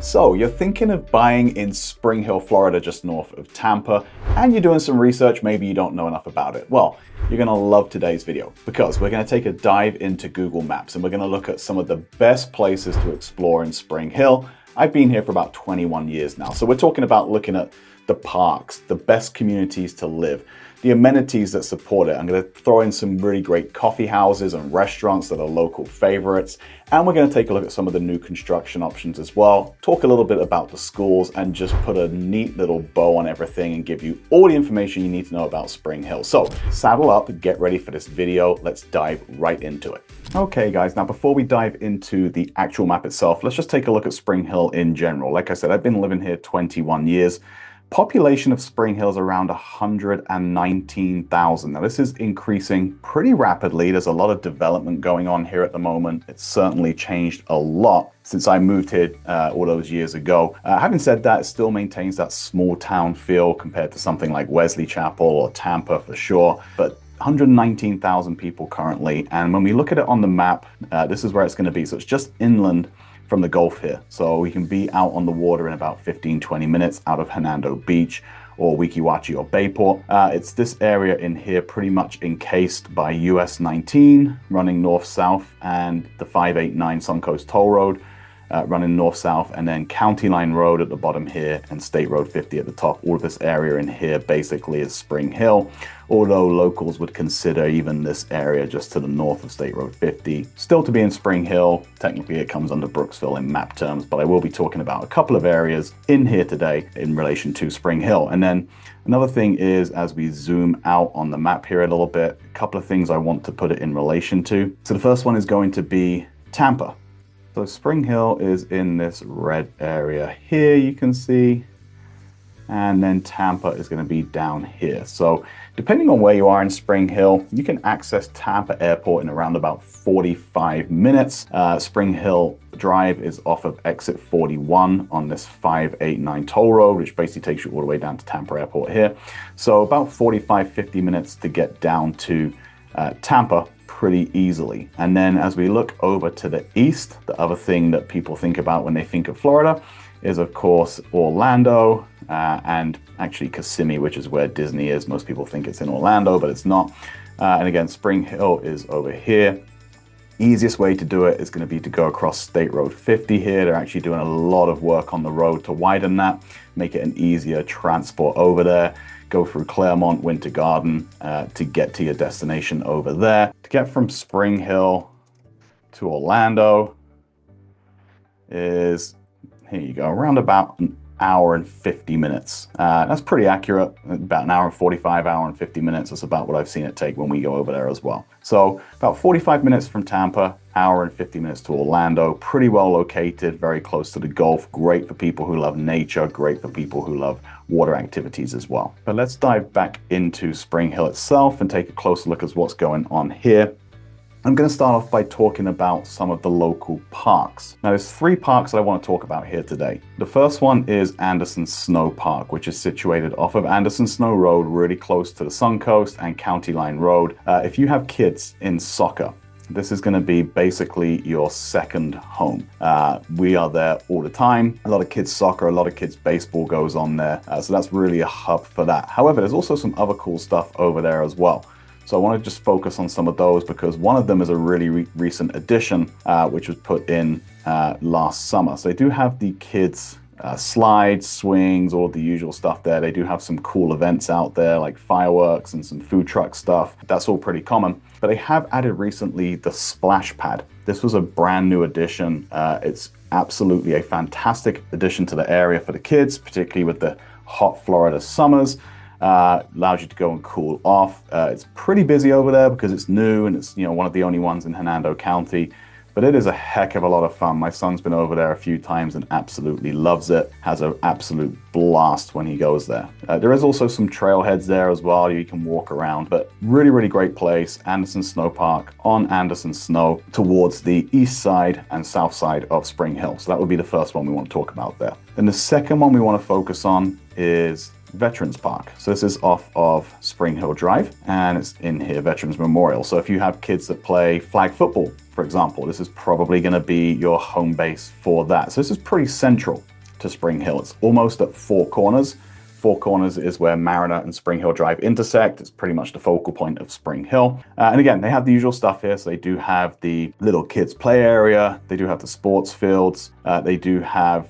So you're thinking of buying in Spring Hill, Florida, just north of Tampa, and you're doing some research, maybe you don't know enough about it. Well, you're gonna love today's video because we're gonna take a dive into Google Maps and we're gonna look at some of the best places to explore in Spring Hill. I've been here for about 21 years now. So we're talking about looking at the parks, the best communities to live, the amenities that support it. I'm gonna throw in some really great coffee houses and restaurants that are local favorites. And we're gonna take a look at some of the new construction options as well, talk a little bit about the schools and just put a neat little bow on everything and give you all the information you need to know about Spring Hill. So saddle up, get ready for this video. Let's dive right into it. Okay guys, now before we dive into the actual map itself, let's just take a look at Spring Hill in general. Like I said, I've been living here 21 years. Population of Spring Hill is around 119,000. Now this is increasing pretty rapidly. There's a lot of development going on here at the moment. It's certainly changed a lot since I moved here all those years ago. Having said that, it still maintains that small town feel compared to something like Wesley Chapel or Tampa for sure. But 119,000 people currently. And when we look at it on the map, this is where it's going to be. So it's just inland from the Gulf here. So we can be out on the water in about 15-20 minutes out of Hernando Beach or Weeki, Wachee or Bayport. It's this area in here pretty much encased by US 19 running north-south and the 589 Suncoast toll road running north-south, and then County Line Road at the bottom here and State Road 50 at the top. All of this area in here basically is Spring Hill, although locals would consider even this area just to the north of State Road 50 still to be in Spring Hill. Technically it comes under Brooksville in map terms, but I will be talking about a couple of areas in here today in relation to Spring Hill. And then another thing is, as we zoom out on the map here a little bit, a couple of things I want to put it in relation to. So the first one is going to be Tampa. So Spring Hill is in this red area here, you can see, and then Tampa is going to be down here. So depending on where you are in Spring Hill, you can access Tampa Airport in around about 45 minutes. Spring Hill Drive is off of exit 41 on this 589 toll road, which basically takes you all the way down to Tampa Airport here. So about 45-50 minutes to get down to Tampa pretty easily. And then as we look over to the east, the other thing that people think about when they think of Florida is of course Orlando and actually Kissimmee, which is where Disney is. Most people think it's in Orlando, but it's not. And again, Spring Hill is over here. Easiest way to do it is going to be to go across State Road 50 here. They're actually doing a lot of work on the road to widen that, make it an easier transport over there. Go through Claremont, Winter Garden to get to your destination over there. To get from Spring Hill to Orlando is, here you go, around about an hour and 50 minutes. That's pretty accurate, about an hour and 45, hour and 50 minutes. That's about what I've seen it take when we go over there as well. So about 45 minutes from Tampa, hour and 50 minutes to Orlando. Pretty well located, very close to the Gulf. Great for people who love nature, great for people who love water activities as well. But let's dive back into Spring Hill itself and take a closer look at what's going on here. I'm going to start off by talking about some of the local parks. Now there's three parks that I want to talk about here today. The first one is Anderson Snow Park, which is situated off of Anderson Snow Road, really close to the Suncoast and County Line Road. If you have kids in soccer, this is going to be basically your second home. We are there all the time. A lot of kids soccer, a lot of kids baseball goes on there. So that's really a hub for that. However, there's also some other cool stuff over there as well. So I want to just focus on some of those because one of them is a really recent addition, which was put in last summer. So they do have the kids slides, swings, all the usual stuff there. They do have some cool events out there like fireworks and some food truck stuff. That's all pretty common. But they have added recently the splash pad. This was a brand new addition. It's absolutely a fantastic addition to the area for the kids, particularly with the hot Florida summers. Allows you to go and cool off. It's pretty busy over there because it's new and it's, you know, one of the only ones in Hernando County. But it is a heck of a lot of fun. My son's been over there a few times and absolutely loves it. Has an absolute blast when he goes there. There is also some trailheads there as well. You can walk around, but really, really great place. Anderson Snow Park on Anderson Snow towards the east side and south side of Spring Hill. So that would be the first one we want to talk about there. Then the second one we want to focus on is Veterans Park. So this is off of Spring Hill Drive and it's in here, Veterans Memorial. So if you have kids that play flag football, for example, this is probably going to be your home base for that. So this is pretty central to Spring Hill. It's almost at Four Corners. Four Corners is where Mariner and Spring Hill Drive intersect. It's pretty much the focal point of Spring Hill. And again, they have the usual stuff here. So they do have the little kids play area. They do have the sports fields. They do have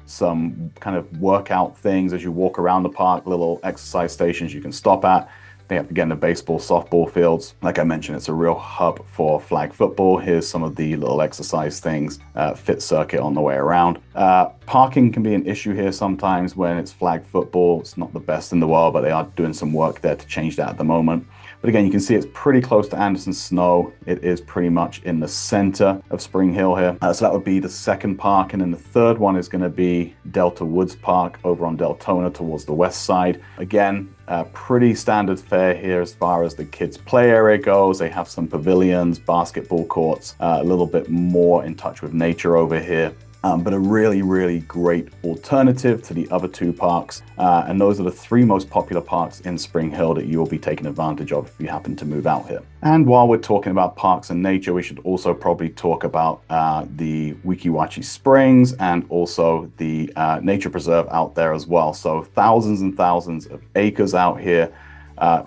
some kind of workout things as you walk around the park, little exercise stations you can stop at. They have, again, the baseball, softball fields. Like I mentioned, it's a real hub for flag football. Here's some of the little exercise things, fit circuit on the way around. Parking can be an issue here sometimes when it's flag football. It's not the best in the world, but they are doing some work there to change that at the moment. But again, you can see it's pretty close to Anderson Snow. It is pretty much in the center of Spring Hill here. So that would be the second park. And then the third one is going to be Delta Woods Park over on Deltona towards the west side. Again, pretty standard fare here as far as the kids' play area goes. They have some pavilions, basketball courts, a little bit more in touch with nature over here. But a really, really great alternative to the other two parks. And those are the three most popular parks in Spring Hill that you will be taking advantage of if you happen to move out here. And while we're talking about parks and nature, we should also probably talk about the Wachee Springs and also the nature preserve out there as well. So thousands and thousands of acres out here.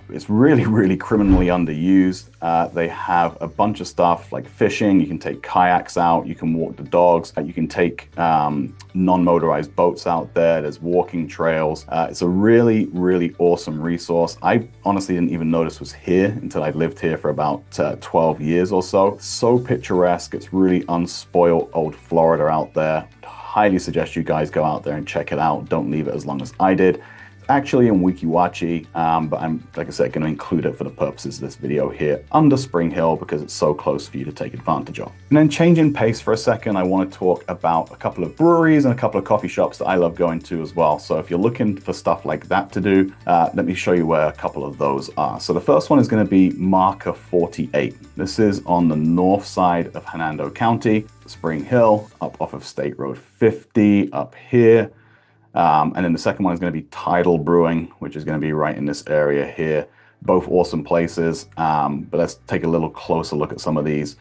It's really, really criminally underused. They have a bunch of stuff like fishing. You can take kayaks out. You can walk the dogs. You can take non-motorized boats out there. There's walking trails. It's a really, really awesome resource. I honestly didn't even know this was here until I lived here for about 12 years or so. So picturesque. It's really unspoiled old Florida out there. Highly suggest you guys go out there and check it out. Don't leave it as long as I did. Actually in Wachee, but I'm, like I said, going to include it for the purposes of this video here under Spring Hill because it's so close for you to take advantage of. And then changing pace for a second, I want to talk about a couple of breweries and a couple of coffee shops that I love going to as well. So if you're looking for stuff like that to do, let me show you where a couple of those are. So the first one is going to be Marker 48. This is on the north side of Hernando County, Spring Hill, up off of State Road 50 up here. And then the second one is going to be Tidal Brewing, which is going to be right in this area here. Both awesome places, but let's take a little closer look at some of these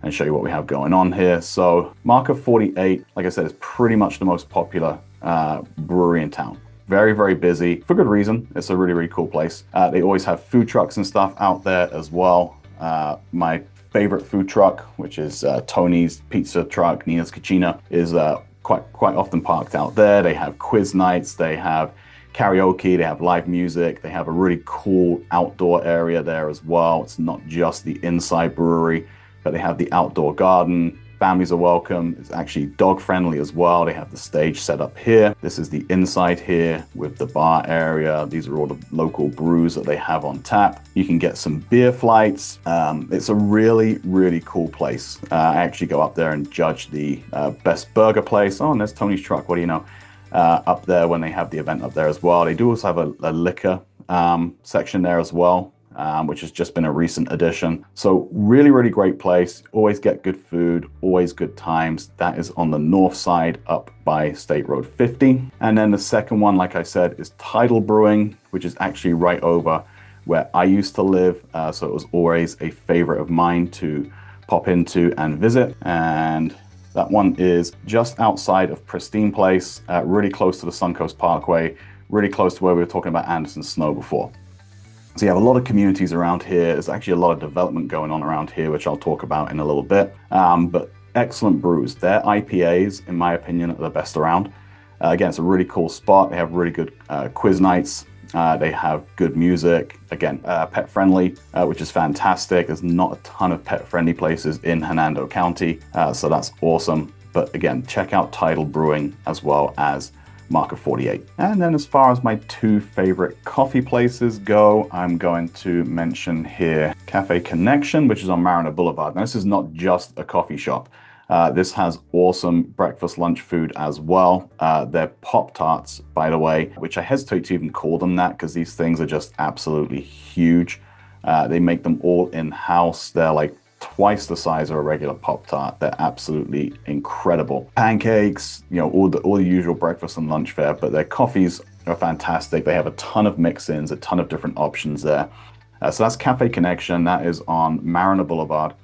and show you what we have going on here. So Marker 48, like I said, is pretty much the most popular brewery in town. Very, very busy, for good reason. It's a really, really cool place. They always have food trucks and stuff out there as well. My favorite food truck, which is Tony's Pizza Truck, Nina's Cucina, is quite often parked out there. They have quiz nights, they have karaoke, they have live music, they have a really cool outdoor area there as well. It's not just the inside brewery, but they have the outdoor garden. Families are welcome. It's actually dog friendly as well. They have the stage set up here. This is the inside here with the bar area. These are all the local brews that they have on tap. You can get some beer flights. It's a really, really cool place. I actually go up there and judge the best burger place. Oh, and there's Tony's Truck. What do you know? Up there when they have the event up there as well. They do also have a liquor section there as well. Which has just been a recent addition. So really, really great place. Always get good food, always good times. That is on the north side up by State Road 50. And then the second one, like I said, is Tidal Brewing, which is actually right over where I used to live. So it was always a favorite of mine to pop into and visit. And that one is just outside of Pristine Place, really close to the Suncoast Parkway, really close to where we were talking about Anderson Snow before. So you have a lot of communities around here. There's actually a lot of development going on around here, which I'll talk about in a little bit. But excellent brews. Their IPAs, in my opinion, are the best around. Again, it's a really cool spot. They have really good quiz nights. They have good music. Again, pet friendly, which is fantastic. There's not a ton of pet friendly places in Hernando County. So that's awesome. But again, check out Tidal Brewing as well as Marker 48. And then as far as my two favorite coffee places go, I'm going to mention here Cafe Connection, which is on Mariner Boulevard. Now, this is not just a coffee shop. This has awesome breakfast, lunch food as well. They're Pop-Tarts, by the way, which I hesitate to even call them that because these things are just absolutely huge. They make them all in-house. They're like twice the size of a regular Pop-Tart. They're absolutely incredible. Pancakes, you know, all the usual breakfast and lunch fare, but their coffees are fantastic. They have a ton of mix-ins, a ton of different options there. So that's Cafe Connection. That is on Mariner Boulevard.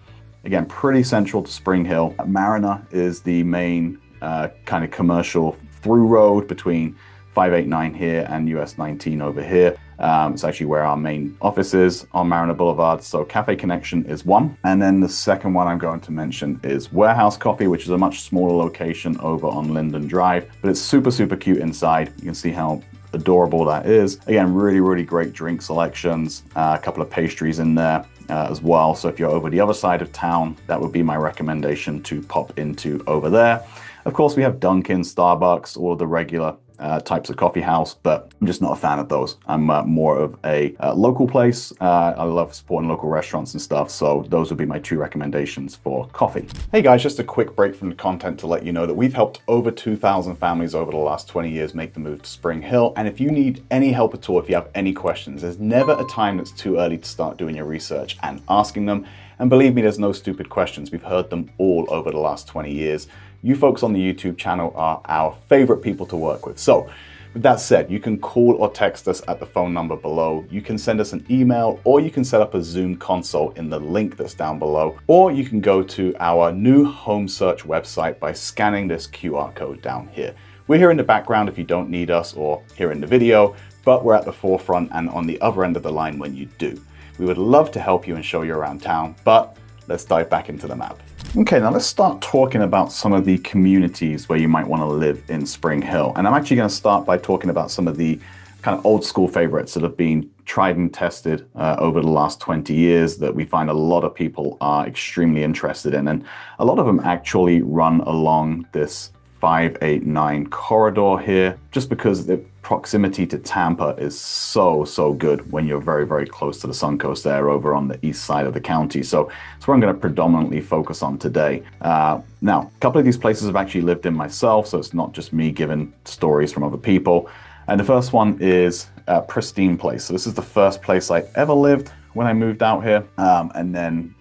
Again, pretty central to Spring Hill. Mariner is the main kind of commercial through road between 589 here and US 19 over here. It's actually where our main office is on Mariner Boulevard. So Cafe Connection is one. And then the second one I'm going to mention is Warehouse Coffee, which is a much smaller location over on Linden Drive, but it's super, super cute inside. You can see how adorable that is. Again, really, really great drink selections, a couple of pastries in there as well. So if you're over the other side of town, that would be my recommendation to pop into over there. Of course, we have Dunkin', Starbucks, all of the regular types of coffee house, but I'm just not a fan of those. I'm more of a local place. I love supporting local restaurants and stuff, so those would be my two recommendations for coffee. Hey guys, just a quick break from the content to let you know that we've helped over 2,000 families over the last 20 years make the move to Spring Hill, and if you need any help at all, if you have any questions, there's never a time that's too early to start doing your research and asking them. And believe me, there's no stupid questions. We've heard them all over the last 20 years. You folks on the YouTube channel are our favorite people to work with. So with that said, you can call or text us at the phone number below. You can send us an email, or you can set up a Zoom consult in the link that's down below, or you can go to our new home search website by scanning this QR code down here. We're here in the background if you don't need us, or here in the video, but we're at the forefront and on the other end of the line when you do. We would love to help you and show you around town, but let's dive back into the map. Okay, now let's start talking about some of the communities where you might want to live in Spring Hill. And I'm actually going to start by talking about some of the kind of old school favorites that have been tried and tested over the last 20 years that we find a lot of people are extremely interested in. And a lot of them actually run along this 589 corridor here, just because the proximity to Tampa is so good when you're very, very close to the Suncoast there over on the east side of the county. So that's where I'm going to predominantly focus on today. Now, a couple of these places I've actually lived in myself, so it's not just me giving stories from other people. And the first one is Pristine Place. So this is the first place I ever lived when I moved out here, and then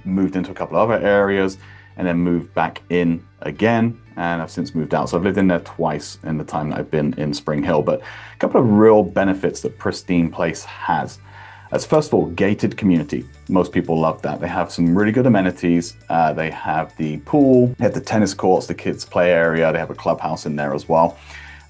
moved into a couple of other areas, and then moved back in again, and I've since moved out. So I've lived in there twice in the time that I've been in Spring Hill. But a couple of real benefits that Pristine Place has. As first of all, gated community. Most people love that. They have some really good amenities. They have the pool, they have the tennis courts, the kids play area, they have a clubhouse in there as well.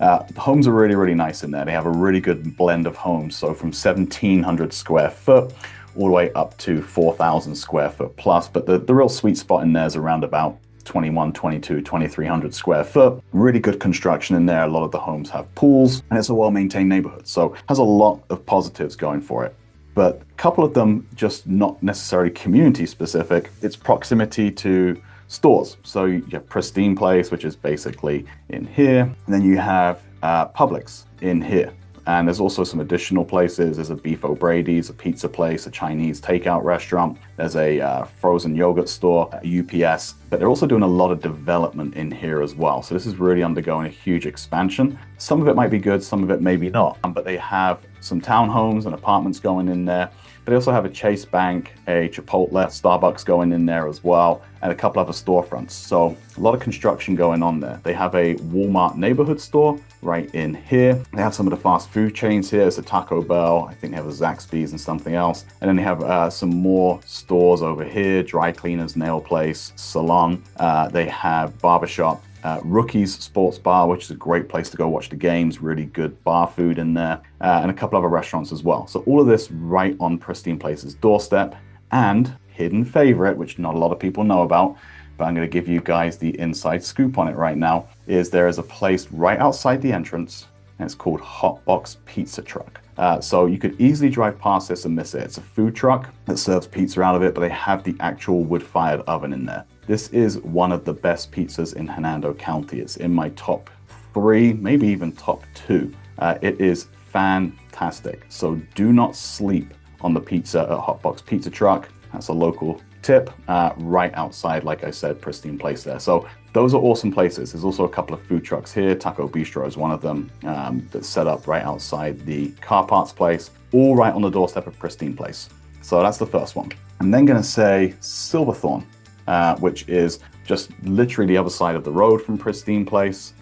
The homes are really, really nice in there. They have a really good blend of homes. So from 1,700 square foot all the way up to 4,000 square foot plus. But the real sweet spot in there is around about 21, 22, 2,300 square foot. Really good construction in there. A lot of the homes have pools, and it's a well-maintained neighborhood. So it has a lot of positives going for it. But a couple of them just not necessarily community specific. It's proximity to stores. So you have Pristine Place, which is basically in here. And then you have Publix in here. And there's also some additional places. There's a Beef O'Brady's, a pizza place, a Chinese takeout restaurant. There's a frozen yogurt store, a UPS, but they're also doing a lot of development in here as well. So this is really undergoing a huge expansion. Some of it might be good, some of it maybe not, but they have some townhomes and apartments going in there. But they also have a Chase Bank, a Chipotle, Starbucks going in there as well, and a couple other storefronts. So a lot of construction going on there. They have a Walmart neighborhood store right in here. They have some of the fast food chains here. It's a Taco Bell. I think they have a Zaxby's and something else. And then they have some more stores over here, dry cleaners, nail place, salon. They have barbershop. Rookie's Sports Bar, which is a great place to go watch the games, really good bar food in there, and a couple other restaurants as well. So all of this right on Pristine Place's doorstep. And hidden favorite, which not a lot of people know about, but I'm going to give you guys the inside scoop on it right now, is there is a place right outside the entrance, and it's called Hot Box Pizza Truck. So you could easily drive past this and miss it. It's a food truck that serves pizza out of it, but they have the actual wood-fired oven in there. This is one of the best pizzas in Hernando County. It's in my top 3, maybe even top 2. It is fantastic. So do not sleep on the pizza at Hot Box Pizza Truck. That's a local tip, right outside, like I said, Pristine Place there. So those are awesome places. There's also a couple of food trucks here. Taco Bistro is one of them, that's set up right outside the car parts place, all right on the doorstep of Pristine Place. So that's the first one. I'm then going to say Silverthorne, which is just literally the other side of the road from Pristine Place.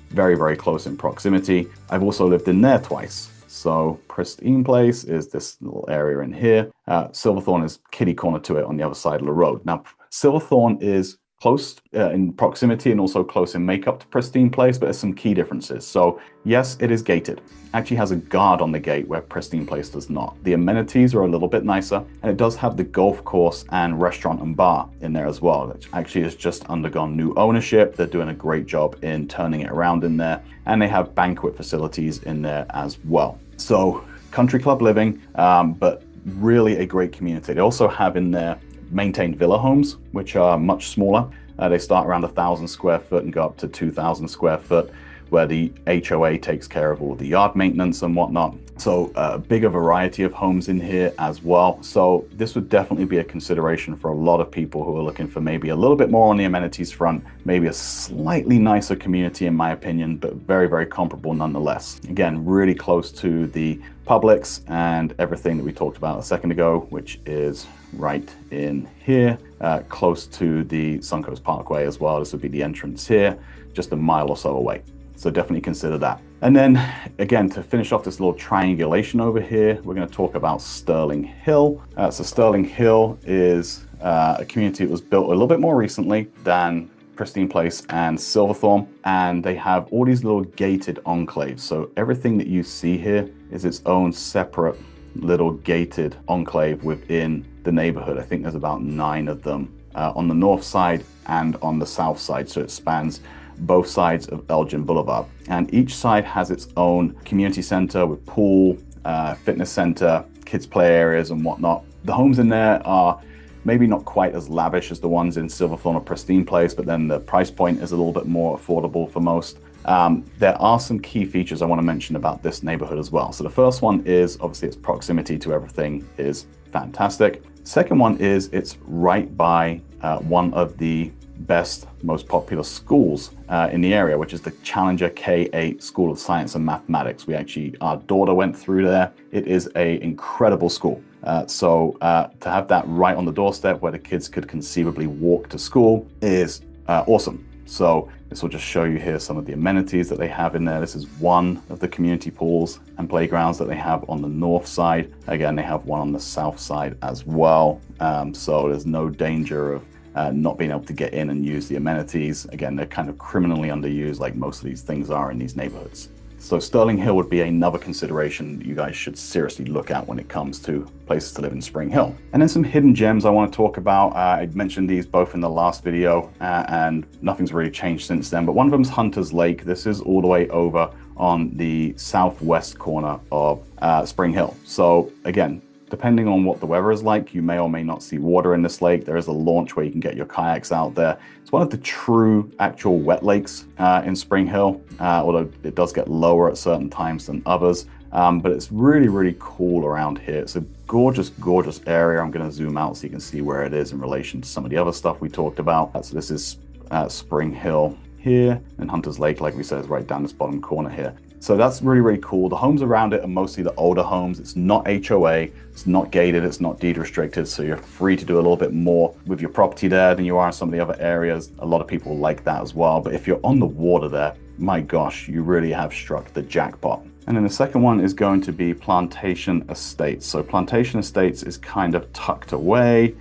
Very, very close in proximity. I've also lived in there twice. So Pristine Place is this little area in here. Silverthorne is kitty corner to it on the other side of the road. Now, Silverthorne is close in proximity and also close in makeup to Pristine Place, but there's some key differences. So yes, it is gated. Actually has a guard on the gate where Pristine Place does not. The amenities are a little bit nicer, and it does have the golf course and restaurant and bar in there as well, which actually has just undergone new ownership. They're doing a great job in turning it around in there, and they have banquet facilities in there as well. So country club living, but really a great community. They also have in there maintained villa homes, which are much smaller. They start around 1,000 square foot and go up to 2,000 square foot, where the HOA takes care of all the yard maintenance and whatnot. So a bigger variety of homes in here as well. So this would definitely be a consideration for a lot of people who are looking for maybe a little bit more on the amenities front, maybe a slightly nicer community in my opinion, but very, very comparable nonetheless. Again, really close to the Publix and everything that we talked about a second ago, which is right in here, close to the Suncoast Parkway as well. This would be the entrance here, just a mile or so away. So definitely consider that. And then again, to finish off this little triangulation over here, we're going to talk about Sterling Hill. So Sterling Hill is a community that was built a little bit more recently than Pristine Place and Silverthorne, and they have all these little gated enclaves. So everything that you see here is its own separate little gated enclave within the neighborhood. I think there's about 9 of them on the north side and on the south side. So it spans both sides of Elgin Boulevard. And each side has its own community center with pool, fitness center, kids play areas and whatnot. The homes in there are maybe not quite as lavish as the ones in Silverthorne or Pristine Place, but then the price point is a little bit more affordable for most. There are some key features I want to mention about this neighborhood as well. So the first one is obviously its proximity to everything is fantastic. Second one is it's right by one of the best, most popular schools in the area, which is the Challenger K-8 School of Science and Mathematics. Our daughter went through there. It is an incredible school. So to have that right on the doorstep where the kids could conceivably walk to school is awesome. So this will just show you here some of the amenities that they have in there. This is one of the community pools and playgrounds that they have on the north side. Again, they have one on the south side as well. So there's no danger of not being able to get in and use the amenities. Again, they're kind of criminally underused like most of these things are in these neighborhoods. So Sterling Hill would be another consideration that you guys should seriously look at when it comes to places to live in Spring Hill. And then some hidden gems I want to talk about. I mentioned these both in the last video and nothing's really changed since then, but one of them is Hunter's Lake. This is all the way over on the southwest corner of Spring Hill. So again, depending on what the weather is like, you may or may not see water in this lake. There is a launch where you can get your kayaks out there. It's one of the true actual wet lakes in Spring Hill, although it does get lower at certain times than others. But it's really, really cool around here. It's a gorgeous, gorgeous area. I'm going to zoom out so you can see where it is in relation to some of the other stuff we talked about. So this is Spring Hill here, and Hunter's Lake, like we said, is right down this bottom corner here. So that's really, really cool. The homes around it are mostly the older homes. It's not HOA, it's not gated, it's not deed restricted. So you're free to do a little bit more with your property there than you are in some of the other areas. A lot of people like that as well. But if you're on the water there, my gosh, you really have struck the jackpot. And then the second one is going to be Plantation Estates. So Plantation Estates is kind of tucked away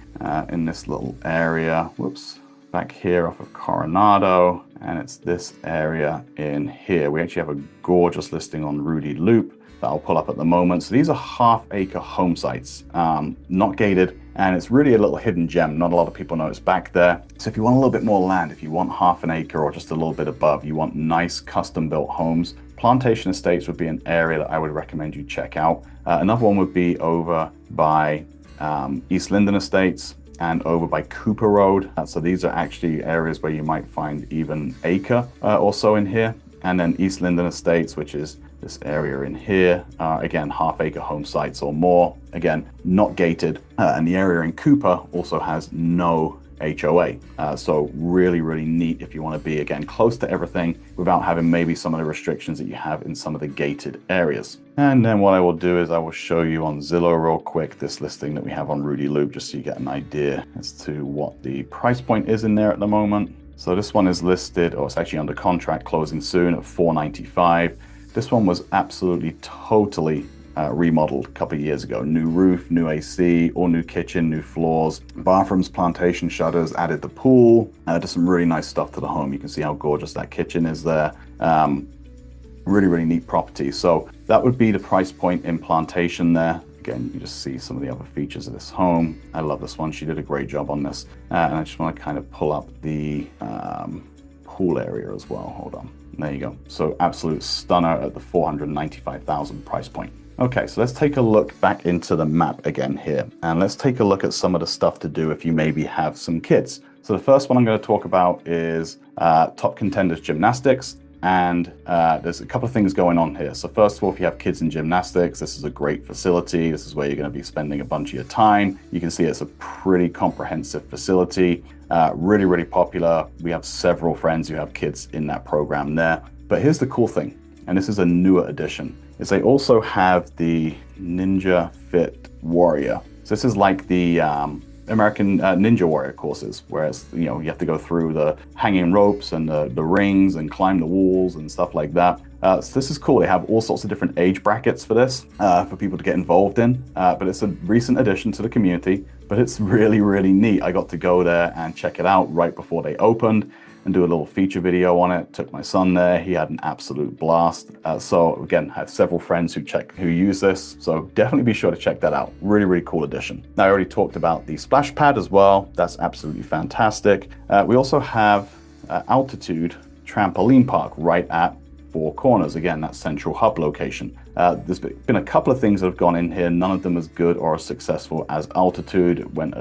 in this little area. Whoops. Back here off of Coronado, and it's this area in here. We actually have a gorgeous listing on Rudy Loop that I'll pull up at the moment. So these are half-acre home sites, not gated, and it's really a little hidden gem. Not a lot of people know it's back there. So if you want a little bit more land, if you want half an acre or just a little bit above, you want nice custom-built homes, Plantation Estates would be an area that I would recommend you check out. Another one would be over by East Linden Estates and over by Cooper Road. So these are actually areas where you might find even acre or so in here. And then East Linden Estates, which is this area in here, again, half-acre home sites or more. Again, not gated. And the area in Cooper also has no HOA. So really, really neat if you want to be, again, close to everything without having maybe some of the restrictions that you have in some of the gated areas. And then what I will do is I will show you on Zillow real quick this listing that we have on Rudy Loop, just so you get an idea as to what the price point is in there at the moment. So this one is listed, or it's actually under contract, closing soon at $495. This one was absolutely totally remodeled a couple of years ago. New roof, new AC, all new kitchen, new floors, bathrooms, plantation shutters, added the pool, just some really nice stuff to the home. You can see how gorgeous that kitchen is there. Really, really neat property. So that would be the price point in Plantation there. Again, you just see some of the other features of this home. I love this one. She did a great job on this. And I just want to kind of pull up the pool area as well. Hold on. There you go. So absolute stunner at the $495,000 price point. Okay, so let's take a look back into the map again here. And let's take a look at some of the stuff to do if you maybe have some kids. So the first one I'm going to talk about is Top Contenders Gymnastics. And there's a couple of things going on here. So first of all, if you have kids in gymnastics, this is a great facility. This is where you're going to be spending a bunch of your time. You can see it's a pretty comprehensive facility, really, really popular. We have several friends who have kids in that program there. But here's the cool thing, and this is a newer addition, is they also have the Ninja Fit Warrior. So this is like the American Ninja Warrior courses, whereas you have to go through the hanging ropes and the rings and climb the walls and stuff like that. So this is cool. They have all sorts of different age brackets for this, for people to get involved in. But it's a recent addition to the community, but it's really, really neat. I got to go there and check it out right before they opened and do a little feature video on it. Took my son there. He had an absolute blast. So again, I have several friends who use this. So definitely be sure to check that out. Really, really cool addition. Now, I already talked about the splash pad as well. That's absolutely fantastic. We also have Altitude Trampoline Park right at Four Corners. Again, that central hub location. There's been a couple of things that have gone in here. None of them as good or as successful as Altitude. Went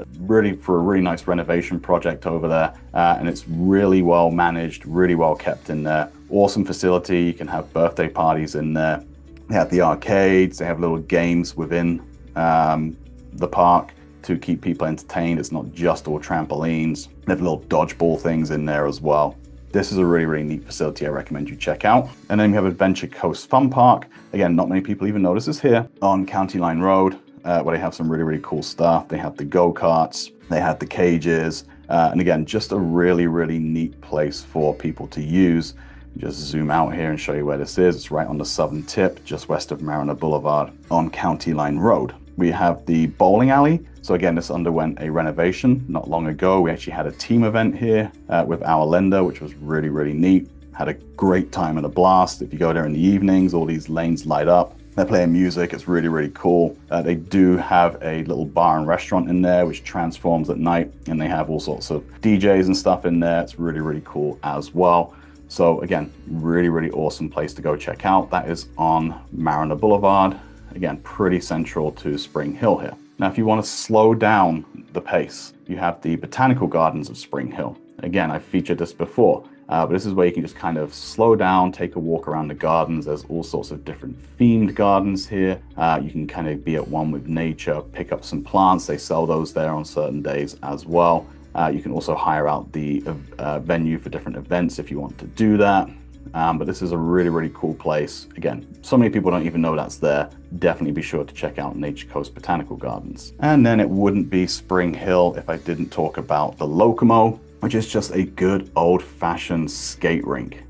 for a really nice renovation project over there, and it's really well managed, really well kept in there. Awesome facility. You can have birthday parties in there. They have the arcades. They have little games within the park to keep people entertained. It's not just all trampolines. They have little dodgeball things in there as well. This is a really, really neat facility I recommend you check out. And then we have Adventure Coast Fun Park. Again, not many people even know this is here on County Line Road, where they have some really, really cool stuff. They have the go-karts, they have the cages, and again, just a really, really neat place for people to use. Just zoom out here and show you where this is. It's right on the southern tip, just west of Mariner Boulevard on County Line Road. We have the bowling alley. So again, this underwent a renovation not long ago. We actually had a team event here with our lender, which was really, really neat. Had a great time and a blast. If you go there in the evenings, all these lanes light up. They're playing music. It's really, really cool. They do have a little bar and restaurant in there, which transforms at night. And they have all sorts of DJs and stuff in there. It's really, really cool as well. So again, really, really awesome place to go check out. That is on Mariner Boulevard. Again, pretty central to Spring Hill here. Now, if you want to slow down the pace, you have the Botanical Gardens of Spring Hill. Again, I've featured this before, but this is where you can just kind of slow down, take a walk around the gardens. There's all sorts of different themed gardens here. You can kind of be at one with nature, pick up some plants. They sell those there on certain days as well. You can also hire out the venue for different events if you want to do that. But this is a really, really cool place. Again, so many people don't even know that's there. Definitely be sure to check out Nature Coast Botanical Gardens. And then it wouldn't be Spring Hill if I didn't talk about the Locomo, which is just a good old-fashioned skate rink.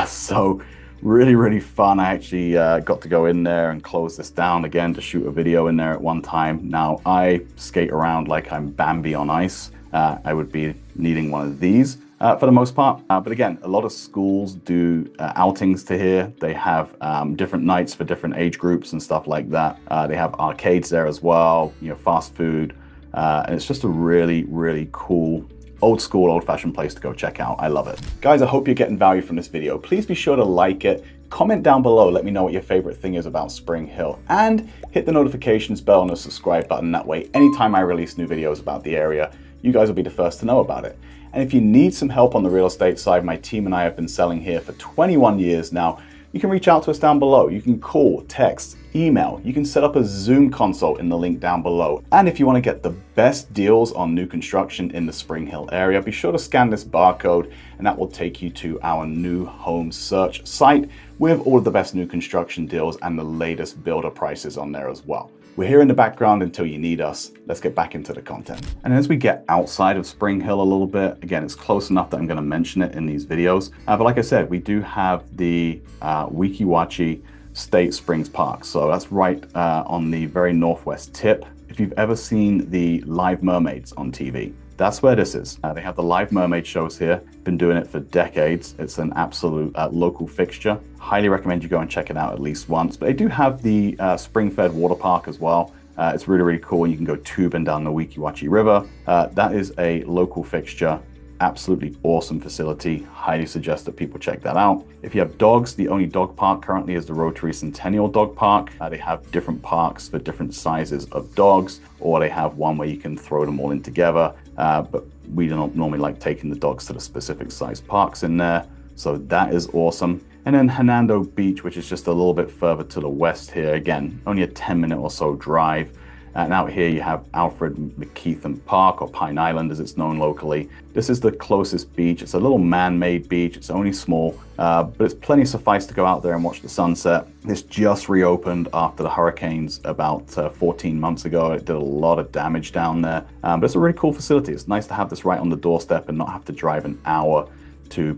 So really, really fun. I actually got to go in there and close this down again to shoot a video in there at one time. Now, I skate around like I'm Bambi on ice. I would be needing one of these. For the most part. But again, a lot of schools do outings to here. They have different nights for different age groups and stuff like that. They have arcades there as well, fast food. And it's just a really, really cool, old school, old fashioned place to go check out. I love it. Guys, I hope you're getting value from this video. Please be sure to like it. Comment down below, let me know what your favorite thing is about Spring Hill, and hit the notifications bell and the subscribe button. That way, anytime I release new videos about the area, you guys will be the first to know about it. And if you need some help on the real estate side, my team and I have been selling here for 21 years now. You can reach out to us down below. You can call, text, email. You can set up a Zoom consult in the link down below. And if you want to get the best deals on new construction in the Spring Hill area, be sure to scan this barcode and that will take you to our new home search site with all of the best new construction deals and the latest builder prices on there as well. We're here in the background until you need us. Let's get back into the content. And as we get outside of Spring Hill a little bit, again, it's close enough that I'm going to mention it in these videos. But like I said, we do have the Weeki State Springs Park. So that's right on the very northwest tip. If you've ever seen the live mermaids on TV, that's where this is. They have the live mermaid shows here. Been doing it for decades. It's an absolute local fixture. Highly recommend you go and check it out at least once. But they do have the spring-fed water park as well. It's really, really cool. You can go tubing down the Weeki Wachee River. That is a local fixture. Absolutely awesome facility. Highly suggest that people check that out. If you have dogs, the only dog park currently is the Rotary Centennial Dog Park. They have different parks for different sizes of dogs, or they have one where you can throw them all in together. But we don't normally like taking the dogs to the specific size parks in there. So that is awesome. And then Hernando Beach, which is just a little bit further to the west here. Again, only a 10-minute or so drive. And out here you have Alfred McKeithen Park, or Pine Island as it's known locally. This is the closest beach. It's a little man-made beach. It's only small, but it's plenty suffice to go out there and watch the sunset. This just reopened after the hurricanes about 14 months ago. It did a lot of damage down there, but it's a really cool facility. It's nice to have this right on the doorstep and not have to drive an hour to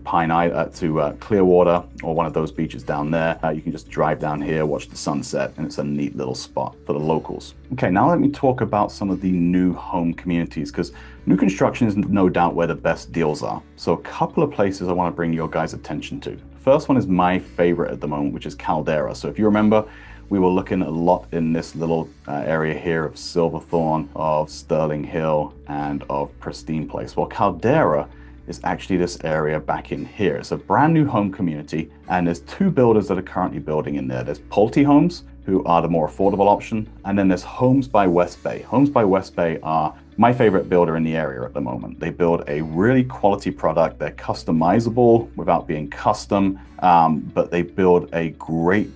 Clearwater or one of those beaches down there. You can just drive down here, watch the sunset, and it's a neat little spot for the locals. Okay, now let me talk about some of the new home communities, because new construction is no doubt where the best deals are. So a couple of places I want to bring your guys' attention to. First one is my favorite at the moment, which is Caldera. So if you remember, we were looking a lot in this little area here of Silverthorne, of Sterling Hill, and of Pristine Place. Well, Caldera is actually this area back in here. It's a brand new home community, and there's two builders that are currently building in there. There's Pulte Homes, who are the more affordable option, and then there's Homes by West Bay. Homes by West Bay are my favorite builder in the area at the moment. They build a really quality product. They're customizable without being custom, but they build a great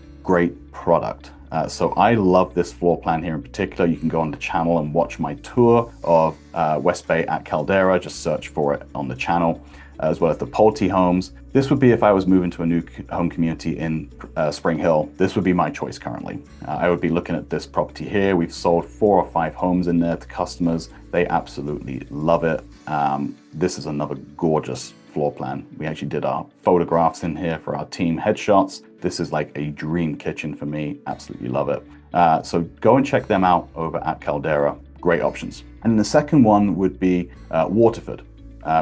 product. So I love this floor plan here in particular. You can go on the channel and watch my tour of West Bay at Caldera. Just search for it on the channel, as well as the Pulte Homes. This would be if I was moving to a new home community in Spring Hill. This would be my choice currently. I would be looking at this property here. We've sold 4 or 5 homes in there to customers. They absolutely love it. This is another gorgeous floor plan. We actually did our photographs in here for our team headshots. This is like a dream kitchen for me. Absolutely love it. So go and check them out over at Caldera. Great options. And the second one would be Waterford,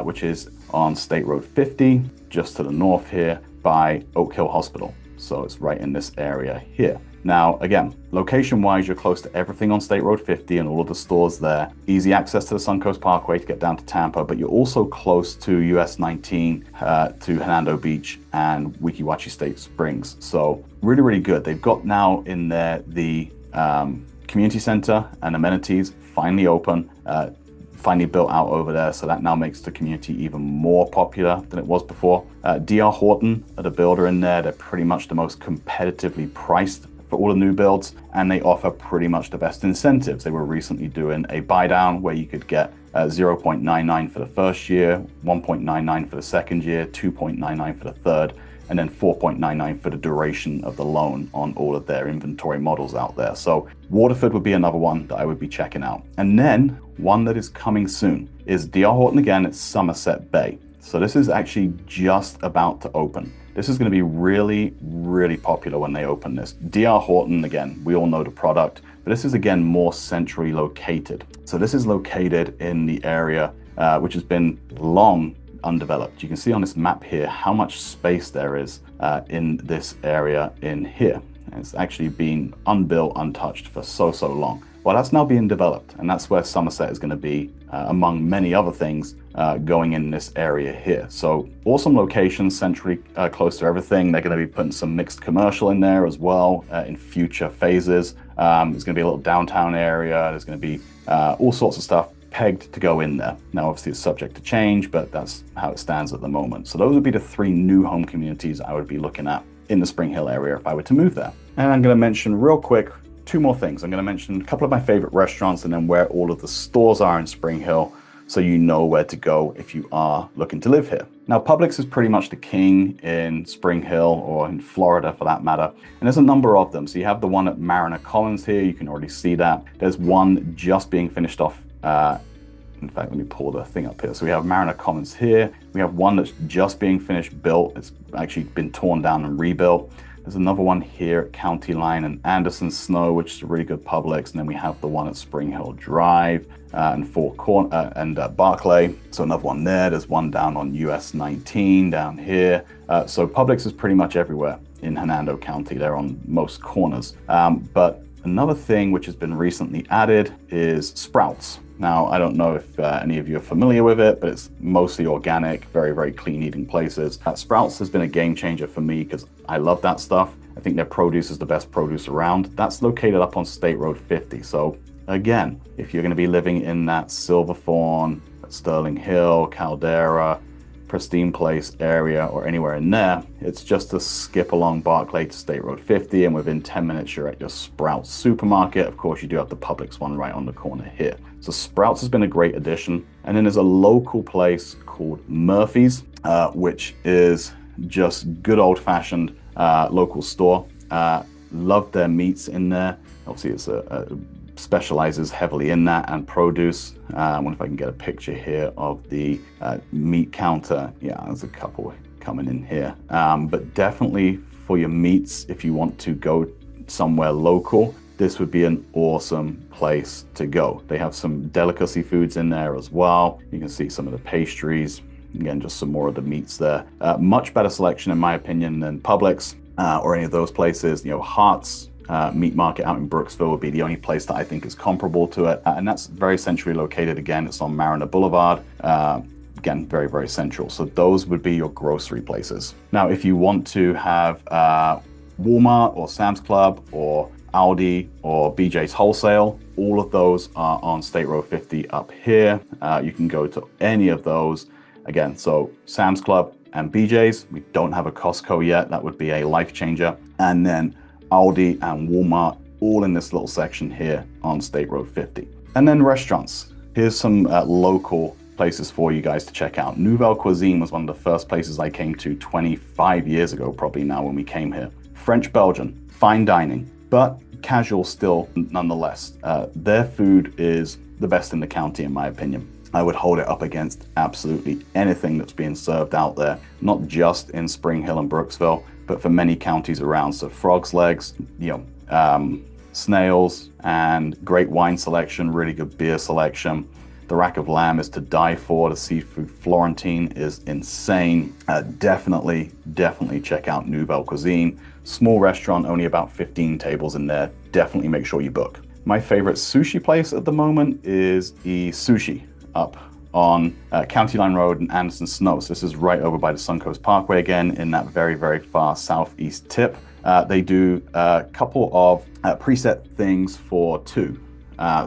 which is on State Road 50, just to the north here by Oak Hill Hospital. So it's right in this area here. Now, again, location-wise, you're close to everything on State Road 50 and all of the stores there. Easy access to the Suncoast Parkway to get down to Tampa, but you're also close to US 19, to Hernando Beach and Weeki Wachee State Springs. So really, really good. They've got now in there the community center and amenities finally open, finally built out over there. So that now makes the community even more popular than it was before. DR Horton are the builder in there. They're pretty much the most competitively priced for all the new builds, and they offer pretty much the best incentives. They were recently doing a buy down where you could get 0.99 for the first year, 1.99 for the second year, 2.99 for the third, and then 4.99 for the duration of the loan on all of their inventory models out there. So Waterford would be another one that I would be checking out. And then one that is coming soon is DR Horton again at Somerset Bay. So this is actually just about to open. This is going to be really, really popular when they open this. DR Horton, again, we all know the product, but this is again more centrally located. So this is located in the area which has been long undeveloped. You can see on this map here how much space there is in this area in here. And it's actually been unbuilt, untouched for so long. Well, that's now being developed, and that's where Somerset is going to be, among many other things, going in this area here. So awesome location, centrally close to everything. They're going to be putting some mixed commercial in there as well in future phases. There's going to be a little downtown area. There's going to be all sorts of stuff pegged to go in there. Now, obviously, it's subject to change, but that's how it stands at the moment. So those would be the 3 new home communities I would be looking at in the Spring Hill area if I were to move there. And I'm going to mention real quick 2 more things. I'm going to mention a couple of my favorite restaurants and then where all of the stores are in Spring Hill, so you know where to go if you are looking to live here. Now, Publix is pretty much the king in Spring Hill, or in Florida for that matter, and there's a number of them. So you have the one at Mariner Commons here. You can already see that. There's one just being finished off. In fact, let me pull the thing up here. So we have Mariner Commons here. We have one that's just being finished built. It's actually been torn down and rebuilt. There's another one here at County Line and Anderson Snow, which is a really good Publix. And then we have the one at Spring Hill Drive and Barclay. So another one there. There's one down on US 19 down here. So Publix is pretty much everywhere in Hernando County. They're on most corners. But another thing which has been recently added is Sprouts. Now, I don't know if any of you are familiar with it, but it's mostly organic, very, very clean eating places. Sprouts has been a game changer for me because I love that stuff. I think their produce is the best produce around. That's located up on State Road 50. So again, if you're going to be living in that Silverthorne, Sterling Hill, Caldera, Pristine Place area or anywhere in there, it's just to skip along Barclay to State Road 50, and within 10 minutes you're at your Sprouts supermarket. Of course, you do have the Publix one right on the corner here. So Sprouts has been a great addition. And then there's a local place called Murphy's, which is just good old-fashioned local store. Love their meats in there. Obviously, it's specializes heavily in that and produce. I wonder if I can get a picture here of the meat counter. Yeah, there's a couple coming in here. But definitely for your meats, if you want to go somewhere local, this would be an awesome place to go. They have some delicacy foods in there as well. You can see some of the pastries. Again, just some more of the meats there. Much better selection, in my opinion, than Publix or any of those places. You know, Hart's Meat Market out in Brooksville would be the only place that I think is comparable to it. And that's very centrally located. Again, it's on Mariner Boulevard. Again, very, very central. So those would be your grocery places. Now, if you want to have Walmart or Sam's Club or Aldi or BJ's Wholesale, all of those are on State Road 50 up here. You can go to any of those. Again, so Sam's Club and BJ's. We don't have a Costco yet. That would be a life changer. And then Aldi and Walmart, all in this little section here on State Road 50. And then restaurants. Here's some local places for you guys to check out. Nouvelle Cuisine was one of the first places I came to 25 years ago, probably now, when we came here. French Belgian, fine dining, but casual still nonetheless. Their food is the best in the county, in my opinion. I would hold it up against absolutely anything that's being served out there, not just in Spring Hill and Brooksville, but for many counties around. So frog's legs, snails, and great wine selection, really good beer selection. The rack of lamb is to die for. The seafood Florentine is insane. Definitely check out Nouvelle Cuisine. Small restaurant, only about 15 tables in there. Definitely make sure you book. My favorite sushi place at the moment is Sushi up on County Line Road and Anderson Snow. So this is right over by the Suncoast Parkway again in that very, very far southeast tip. They do a couple of preset things for two.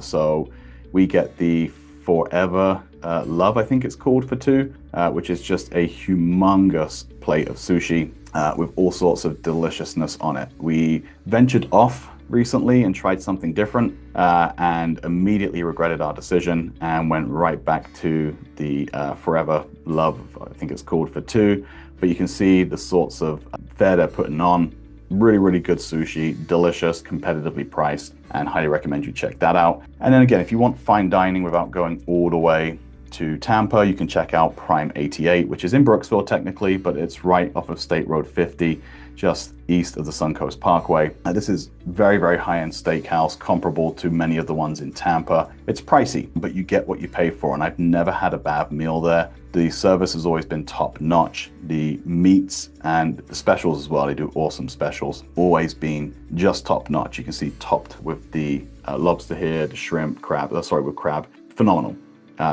So we get the Forever Love, I think it's called, for two, which is just a humongous plate of sushi with all sorts of deliciousness on it. We ventured off recently and tried something different and immediately regretted our decision and went right back to the Forever Love, I think it's called, for two. But you can see the sorts of fare they're putting on. Really, really good sushi, delicious, competitively priced, and highly recommend you check that out. And then again, if you want fine dining without going all the way to Tampa, you can check out Prime 88, which is in Brooksville technically, but it's right off of State Road 50, just east of the Suncoast Parkway. This is very, very high-end steakhouse, comparable to many of the ones in Tampa. It's pricey, but you get what you pay for, and I've never had a bad meal there. The service has always been top-notch. The meats and the specials as well, they do awesome specials, always been just top-notch. You can see topped with the lobster here, the shrimp, crab, with crab, phenomenal.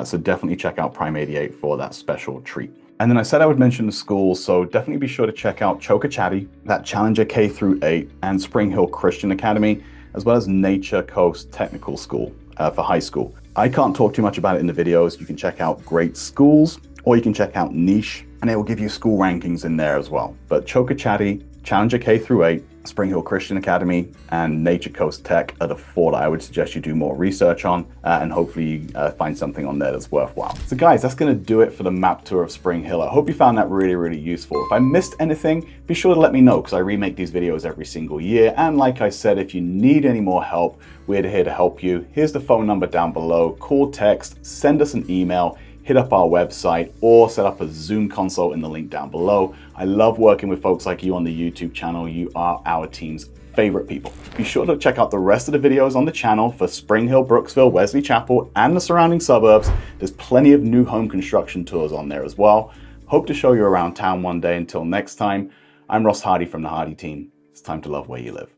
So definitely check out Prime 88 for that special treat. And then I said I would mention the schools, so definitely be sure to check out Chocochatty, that Challenger K through 8, and Spring Hill Christian Academy, as well as Nature Coast Technical School for high school. I can't talk too much about it in the videos. You can check out great schools, or you can check out Niche, and it will give you school rankings in there as well. But Chocochatty, Challenger K through 8, Spring Hill Christian Academy, and Nature Coast Tech are the four that I would suggest you do more research on, and hopefully find something on there that's worthwhile. So guys, that's gonna do it for the map tour of Spring Hill. I hope you found that really, really useful. If I missed anything, be sure to let me know, because I remake these videos every single year. And like I said, if you need any more help, we're here to help you. Here's the phone number down below. Call, text, send us an email. hit up our website or set up a Zoom consult in the link down below. I love working with folks like you on the YouTube channel. You are our team's favorite people. Be sure to check out the rest of the videos on the channel for Spring Hill, Brooksville, Wesley Chapel, and the surrounding suburbs. There's plenty of new home construction tours on there as well. Hope to show you around town one day. Until next time, I'm Ross Hardy from the Hardy team. It's time to love where you live.